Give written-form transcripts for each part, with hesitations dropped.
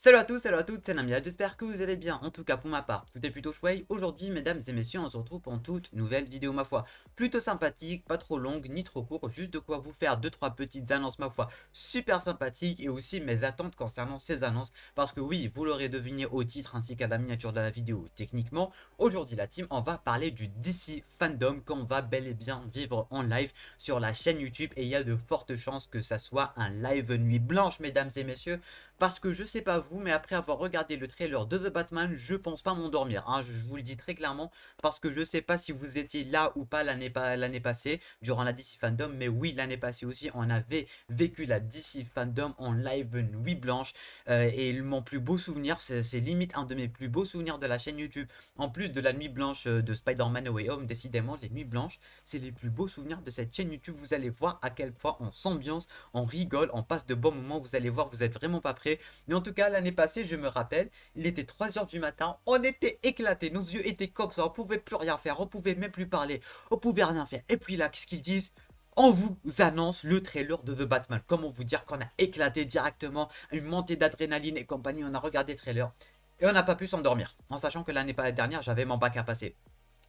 Salut à tous, salut à toutes, c'est Namia, j'espère que vous allez bien. En tout cas pour ma part, tout est plutôt chouette. Aujourd'hui, mesdames et messieurs, on se retrouve pour une toute nouvelle vidéo, ma foi. Plutôt sympathique, pas trop longue, ni trop court, juste de quoi vous faire deux trois petites annonces, ma foi, super sympathiques, et aussi mes attentes concernant ces annonces. Parce que oui, vous l'aurez deviné au titre ainsi qu'à la miniature de la vidéo, techniquement, aujourd'hui la team, on va parler du DC Fandom qu'on va bel et bien vivre en live sur la chaîne YouTube. Et il y a de fortes chances que ça soit un live nuit blanche, mesdames et messieurs. Parce que je sais pas vous, mais après avoir regardé le trailer de The Batman, je pense pas m'endormir, hein, je vous le dis très clairement, parce que je sais pas si vous étiez là ou pas l'année passée, durant la DC Fandom, mais oui, l'année passée aussi, on avait vécu la DC Fandom en live nuit blanche, et mon plus beau souvenir, c'est limite un de mes plus beaux souvenirs de la chaîne YouTube, en plus de la nuit blanche de Spider-Man No Way Home. Décidément, les nuits blanches, c'est les plus beaux souvenirs de cette chaîne YouTube. Vous allez voir à quel point on s'ambiance, on rigole, on passe de bons moments. Vous allez voir, vous êtes vraiment pas prêts. Mais en tout cas, l'année passée, je me rappelle, il était 3 heures du matin, on était éclatés, nos yeux étaient comme ça, on pouvait plus rien faire, on pouvait même plus parler, on pouvait rien faire. Et puis là, qu'est-ce qu'ils disent? On vous annonce le trailer de The Batman. Comment vous dire qu'on a éclaté directement, une montée d'adrénaline et compagnie, on a regardé le trailer. Et on n'a pas pu s'endormir, en sachant que l'année dernière, j'avais mon bac à passer.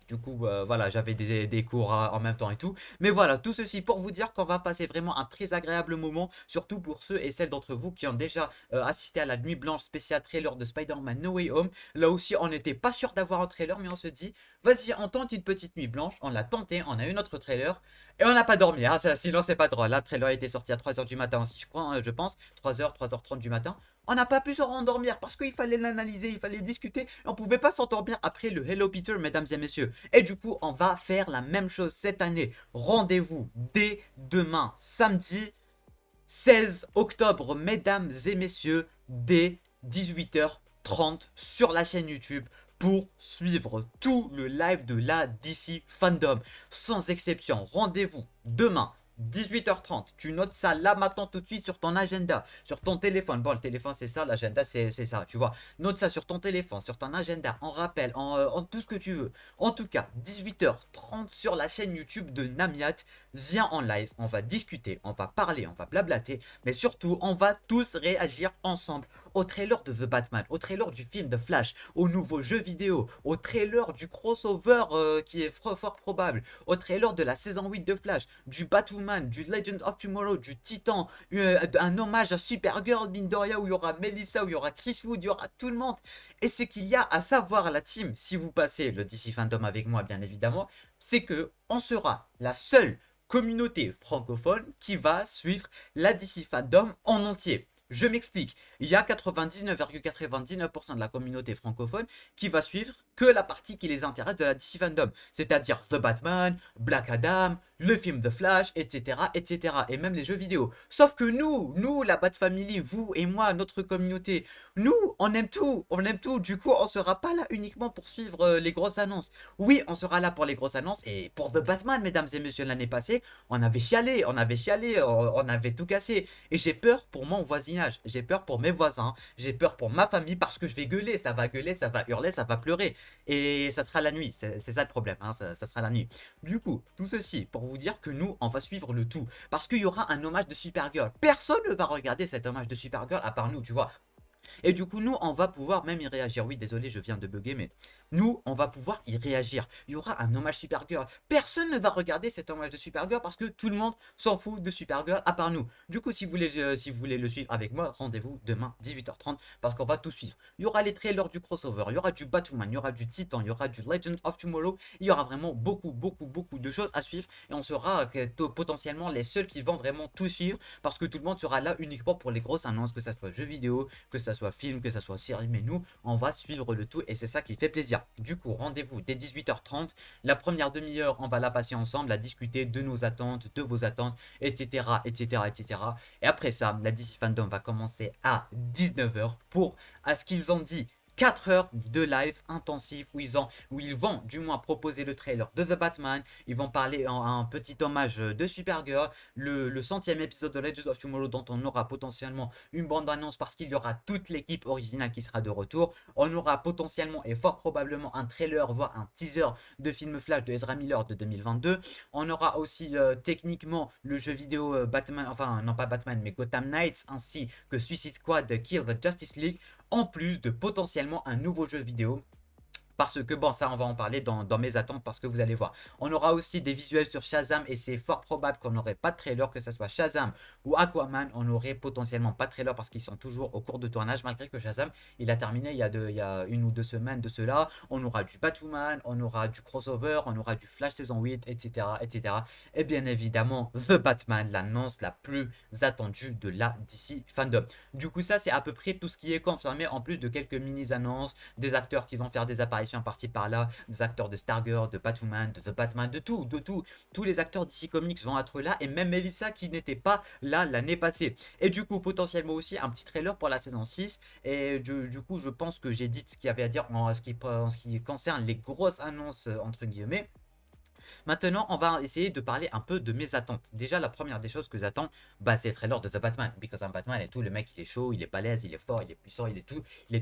Du coup, voilà, j'avais des cours en même temps et tout. Mais voilà, tout ceci pour vous dire qu'on va passer vraiment un très agréable moment, surtout pour ceux et celles d'entre vous qui ont déjà assisté à la nuit blanche spéciale trailer de Spider-Man No Way Home. Là aussi, on n'était pas sûr d'avoir un trailer, mais on se dit, vas-y, on tente une petite nuit blanche. On l'a tenté, on a eu notre trailer. Et on n'a pas dormi, hein, sinon c'est pas drôle. Là, le trailer a été sorti à 3 heures du matin aussi, je crois, hein, je pense. 3 heures, 3h30 du matin. On n'a pas pu se rendormir parce qu'il fallait l'analyser, il fallait discuter. Et on pouvait pas s'endormir après le Hello Peter, mesdames et messieurs. Et du coup, on va faire la même chose cette année. Rendez-vous dès demain, samedi 16 octobre, mesdames et messieurs, dès 18h30 sur la chaîne YouTube pour suivre tout le live de la DC Fandom. Sans exception, rendez-vous demain 18h30, tu notes ça là maintenant tout de suite sur ton agenda, sur ton téléphone. Bon, le téléphone c'est ça, l'agenda c'est ça, tu vois. Note ça sur ton téléphone, sur ton agenda, en rappel, en tout ce que tu veux. En tout cas, 18h30 sur la chaîne YouTube de Namiat. Viens en live, on va discuter, on va parler, on va blablater, mais surtout, on va tous réagir ensemble au trailer de The Batman, au trailer du film de Flash, au nouveau jeu vidéo, au trailer du crossover qui est fort probable, au trailer de la saison 8 de Flash, du Batwoman, du Legend of Tomorrow, du Titan, un hommage à Supergirl, Mindoria, où il y aura Melissa, où il y aura Chris Wood, il y aura tout le monde. Et ce qu'il y a à savoir, la team, si vous passez le DC Fandom avec moi, bien évidemment, c'est que on sera la seule communauté francophone qui va suivre la DC Fandom en entier. Je m'explique. Il y a 99,99% de la communauté francophone qui va suivre que la partie qui les intéresse de la DC Fandom. C'est-à-dire The Batman, Black Adam, le film The Flash, etc., etc. Et même les jeux vidéo. Sauf que nous, la Bat Family, vous et moi, notre communauté, nous, on aime tout. On aime tout. Du coup, on sera pas là uniquement pour suivre les grosses annonces. Oui, on sera là pour les grosses annonces. Et pour The Batman, mesdames et messieurs, l'année passée, on avait chialé, on avait tout cassé. Et j'ai peur pour mon voisinage, j'ai peur pour mes voisins, j'ai peur pour ma famille parce que je vais gueuler, ça va hurler, ça va pleurer. Et ça sera la nuit, c'est ça le problème, hein, ça sera la nuit. Du coup, tout ceci pour vous dire que nous, on va suivre le tout. Parce qu'il y aura un hommage de Supergirl. Personne ne va regarder cet hommage de Supergirl à part nous, tu vois. Et du coup, nous, on va pouvoir même y réagir. Oui, désolé, je viens de bugger, mais nous, on va pouvoir y réagir. Il y aura un hommage Supergirl. Personne ne va regarder cet hommage de Supergirl parce que tout le monde s'en fout de Supergirl à part nous. Du coup, si vous voulez le suivre avec moi, rendez-vous demain 18h30 parce qu'on va tout suivre. Il y aura les trailers du crossover, il y aura du Batwoman, il y aura du Titan, il y aura du Legend of Tomorrow. Il y aura vraiment beaucoup de choses à suivre et on sera potentiellement les seuls qui vont vraiment tout suivre parce que tout le monde sera là uniquement pour les grosses annonces, que ça soit jeux vidéo, que ça soit film, que ça soit série, mais nous, on va suivre le tout et c'est ça qui fait plaisir. Du coup, rendez-vous dès 18h30. La première demi-heure, on va la passer ensemble à discuter de nos attentes, de vos attentes, etc., etc., etc. Et après ça, la DC Fandom va commencer à 19h pour, à ce qu'ils ont dit, 4 heures de live intensif où ils vont du moins proposer le trailer de The Batman. Ils vont parler un petit hommage de Supergirl, le centième épisode de Legends of Tomorrow dont on aura potentiellement une bande-annonce parce qu'il y aura toute l'équipe originale qui sera de retour. On aura potentiellement et fort probablement un trailer, voire un teaser de film Flash de Ezra Miller de 2022. On aura aussi techniquement le jeu vidéo Batman, enfin non pas Batman mais Gotham Knights ainsi que Suicide Squad Kill the Justice League. en plus de potentiellement un nouveau jeu vidéo. Parce que bon, ça on va en parler dans mes attentes parce que vous allez voir. On aura aussi des visuels sur Shazam et c'est fort probable qu'on n'aurait pas de trailer, que ce soit Shazam ou Aquaman, on n'aurait potentiellement pas de trailer parce qu'ils sont toujours au cours de tournage, malgré que Shazam il a terminé il y a 1 ou 2 semaines de cela. On aura du Batwoman, on aura du crossover, on aura du Flash saison 8, etc. etc. Et bien évidemment The Batman, l'annonce la plus attendue de la DC Fandom. Du coup ça c'est à peu près tout ce qui est confirmé en plus de quelques mini-annonces, des acteurs qui vont faire des apparitions par-ci par-là, des acteurs de Stargirl, de Batwoman, de The Batman, de tout, de tout. Tous les acteurs d'ici Comics vont être là et même Melissa qui n'était pas là l'année passée. Et du coup, potentiellement aussi un petit trailer pour la saison 6. Et du coup, je pense que j'ai dit ce qu'il y avait à dire en ce qui concerne les grosses annonces entre guillemets. Maintenant, on va essayer de parler un peu de mes attentes. Déjà, la première des choses que j'attends, bah, c'est le trailer de The Batman. Because I'm Batman et tout, le mec, il est chaud, il est balèze, il est fort, il est puissant, il est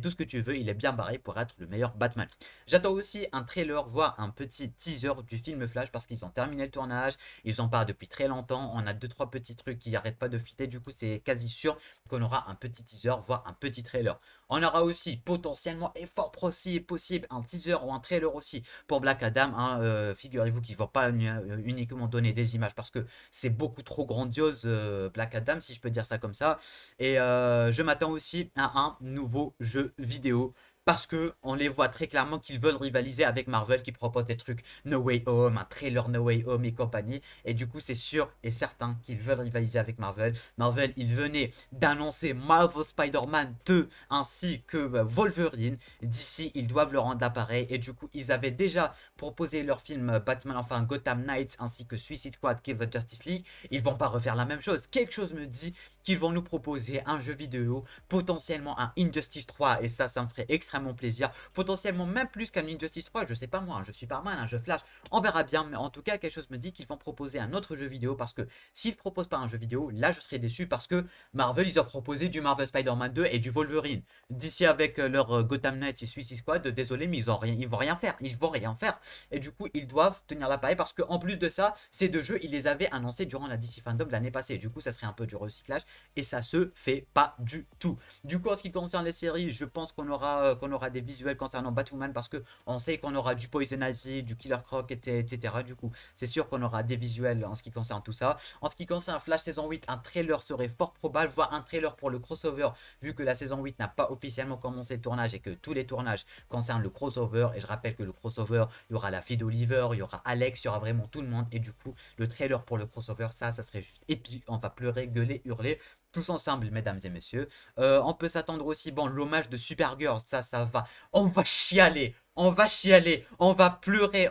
tout ce que tu veux, il est bien barré pour être le meilleur Batman. J'attends aussi un trailer, voire un petit teaser du film Flash parce qu'ils ont terminé le tournage, ils en parlent depuis très longtemps, on a 2-3 petits trucs qui n'arrêtent pas de fuiter, du coup, c'est quasi sûr qu'on aura un petit teaser, voire un petit trailer. On aura aussi potentiellement et fort possible un teaser ou un trailer aussi pour Black Adam. Hein, figurez-vous qu'ils ne vont pas uniquement donner des images parce que c'est beaucoup trop grandiose Black Adam, si je peux dire ça comme ça. Et je m'attends aussi à un nouveau jeu vidéo. Parce que on les voit très clairement qu'ils veulent rivaliser avec Marvel qui propose des trucs No Way Home, un trailer No Way Home et compagnie. Et du coup, c'est sûr et certain qu'ils veulent rivaliser avec Marvel. Marvel, ils venaient d'annoncer Marvel Spider-Man 2 ainsi que Wolverine. D'ici, ils doivent le rendre l'appareil. Et du coup, ils avaient déjà proposé leur film Batman, enfin Gotham Knights ainsi que Suicide Squad, Kill the Justice League. Ils vont pas refaire la même chose. Quelque chose me dit qu'ils vont nous proposer un jeu vidéo, potentiellement un Injustice 3, et ça me ferait extrêmement plaisir. Potentiellement même plus qu'un Injustice 3, je sais pas moi, un jeu Superman, un jeu Flash, on verra bien, mais en tout cas, quelque chose me dit qu'ils vont proposer un autre jeu vidéo parce que s'ils proposent pas un jeu vidéo, là je serais déçu parce que Marvel, ils ont proposé du Marvel Spider-Man 2 et du Wolverine. D'ici avec leur Gotham Knights et Suicide Squad, désolé, mais ils vont rien faire, ils vont rien faire. Et du coup, ils doivent tenir la paille parce qu'en plus de ça, ces deux jeux, ils les avaient annoncés durant la DC Fandom l'année passée. Du coup, ça serait un peu du recyclage et ça se fait pas du tout. Du coup, en ce qui concerne les séries, je pense qu'on aura des visuels concernant Batwoman parce que on sait qu'on aura du Poison Ivy, du Killer Croc, etc. Du coup, c'est sûr qu'on aura des visuels en ce qui concerne tout ça. En ce qui concerne Flash saison 8, un trailer serait fort probable, voire un trailer pour le crossover, vu que la saison 8 n'a pas officiellement commencé le tournage et que tous les tournages concernent le crossover. Et je rappelle que le crossover, il y aura la fille d'Oliver, il y aura Alex, il y aura vraiment tout le monde. Et du coup, le trailer pour le crossover, ça serait juste épique. On va pleurer, gueuler, hurler tous ensemble, mesdames et messieurs. On peut s'attendre aussi, bon, l'hommage de Supergirl, ça va. On va chialer. On va chialer, on va pleurer,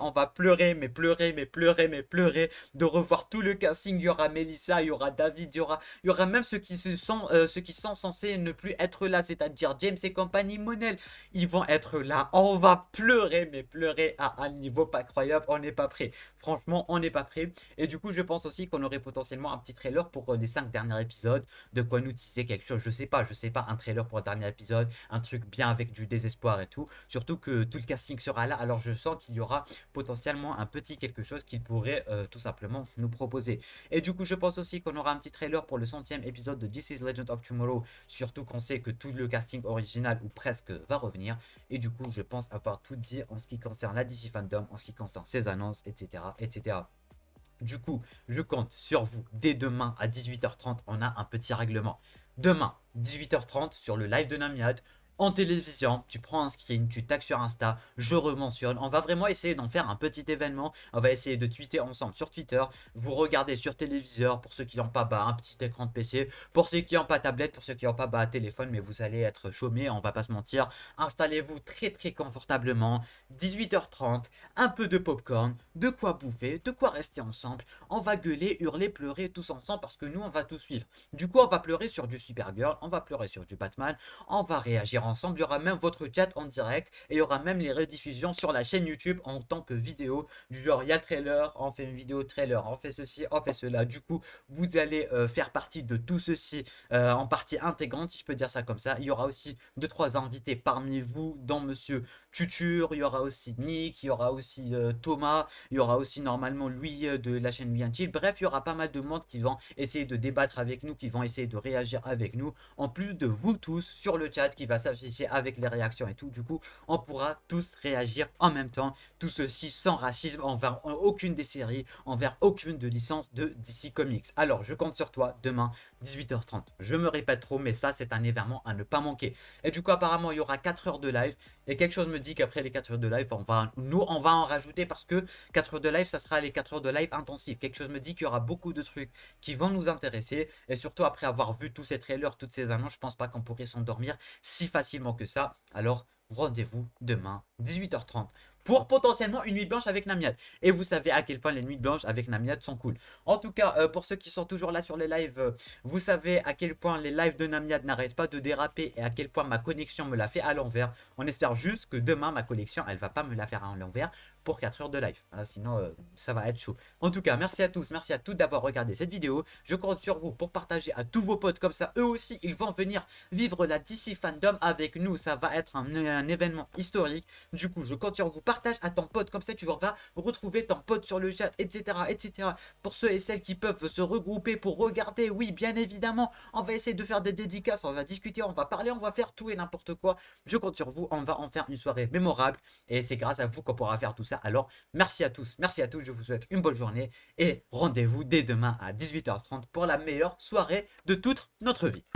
mais pleurer, mais pleurer, mais pleurer, de revoir tout le casting. Il y aura Melissa, il y aura David, il y aura même ceux qui sont censés ne plus être là, c'est-à-dire James et compagnie, Monel. Ils vont être là. On va pleurer, mais pleurer à un niveau pas croyable. On n'est pas prêt. Franchement, on n'est pas prêt. Et du coup, je pense aussi qu'on aurait potentiellement un petit trailer pour les 5 derniers épisodes. De quoi nous teaser quelque chose, je sais pas, un trailer pour le dernier épisode, un truc bien avec du désespoir et tout. Surtout que tout le casting sera là, alors je sens qu'il y aura potentiellement un petit quelque chose qu'il pourrait tout simplement nous proposer. Et du coup, je pense aussi qu'on aura un petit trailer pour le 100e épisode de This is Legend of Tomorrow, surtout qu'on sait que tout le casting original ou presque va revenir. Et du coup, je pense avoir tout dit en ce qui concerne la DC Fandom, en ce qui concerne ses annonces, etc. etc. Du coup, je compte sur vous. Dès demain à 18h30, on a un petit règlement. Demain, 18h30, sur le live de Namiad, en télévision, tu prends un screen, tu tags sur Insta, je rementionne. On va vraiment essayer d'en faire un petit événement. On va essayer de tweeter ensemble sur Twitter. Vous regardez sur téléviseur, pour ceux qui n'ont pas un petit écran de PC. Pour ceux qui n'ont pas tablette, pour ceux qui n'ont pas téléphone, mais vous allez être chômés, on va pas se mentir. Installez-vous très très confortablement. 18h30, un peu de popcorn, de quoi bouffer, de quoi rester ensemble. On va gueuler, hurler, pleurer tous ensemble parce que nous on va tout suivre. Du coup, on va pleurer sur du Supergirl, on va pleurer sur du Batman, on va réagir ensemble. Il y aura même votre chat en direct et il y aura même les rediffusions sur la chaîne YouTube en tant que vidéo. Du genre, il y a le trailer, on fait une vidéo trailer, on fait ceci, on fait cela. Du coup, vous allez faire partie de tout ceci en partie intégrante, si je peux dire ça comme ça. Il y aura aussi 2-3 invités parmi vous, dont Monsieur Tutur, il y aura aussi Nick, il y aura aussi Thomas, il y aura aussi normalement lui de la chaîne Bien Chill. Bref, il y aura pas mal de monde qui vont essayer de débattre avec nous, qui vont essayer de réagir avec nous, en plus de vous tous sur le chat s'afficher avec les réactions et tout. Du coup, on pourra tous réagir en même temps. Tout ceci sans racisme envers aucune des séries, envers aucune de licence de DC Comics. Alors, je compte sur toi demain, 18h30. Je me répète trop, mais ça, c'est un événement à ne pas manquer. Et du coup, apparemment, il y aura 4 heures de live. Et quelque chose me dit qu'après les 4 heures de live, on va en rajouter parce que 4 heures de live, ça sera les 4 heures de live intensifs. Quelque chose me dit qu'il y aura beaucoup de trucs qui vont nous intéresser. Et surtout, après avoir vu tous ces trailers, toutes ces annonces, je pense pas qu'on pourrait s'endormir si facilement que ça. Alors, rendez-vous demain, 18h30, pour potentiellement une nuit blanche avec Namiad. Et vous savez à quel point les nuits blanches avec Namiad sont cool. En tout cas, pour ceux qui sont toujours là sur les lives, vous savez à quel point les lives de Namiad n'arrêtent pas de déraper et à quel point ma connexion me la fait à l'envers. On espère juste que demain, ma connexion, elle va pas me la faire à l'envers pour 4 heures de live. Voilà, sinon, ça va être chaud. En tout cas, merci à tous, merci à toutes d'avoir regardé cette vidéo. Je compte sur vous pour partager à tous vos potes comme ça. Eux aussi, ils vont venir vivre la DC Fandom avec nous. Ça va être un événement historique. Du coup, je compte sur vous. Partage à ton pote comme ça, tu vas retrouver ton pote sur le chat, etc., etc. Pour ceux et celles qui peuvent se regrouper pour regarder, oui, bien évidemment, on va essayer de faire des dédicaces, on va discuter, on va parler, on va faire tout et n'importe quoi. Je compte sur vous, on va en faire une soirée mémorable et c'est grâce à vous qu'on pourra faire tout ça. Alors, merci à tous, je vous souhaite une bonne journée et rendez-vous dès demain à 18h30 pour la meilleure soirée de toute notre vie.